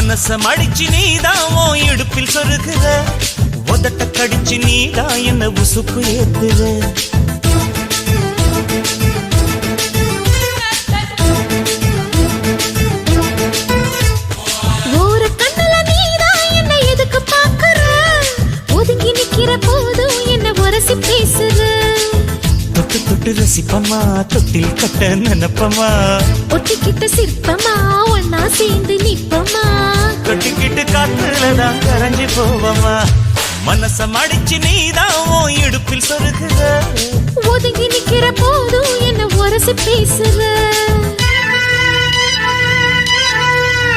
மனச மடிச்சு நீதான் உன் இடுப்பில் சொருகுற, உதட்ட கடிச்சு நீதான் என்ன உசுப்பு ஏத்துற. ஒரு கண்ணுல நீதான் என்ன எதுக்கு பாக்குற, ஒதுங்கி நிக்கிற போதும் என்ன உரசி பேசுற. தொட்டு தொட்டு ரசிப்பமா, தொட்டில் கட்ட நினைப்பமா, ஒட்டிக்கிட்ட சிற்பமா ஒன்னா சேர்ந்து நிப்பமா, தொட்டிக்கிட்டு காத்துலதான் கரைஞ்சு போவமா. மனச மடிச்சு நீதான் உன் இடுப்பில் சொருகுற, ஒதுங்கி நிக்கிற போதும் என்ன உரசி பேசுற.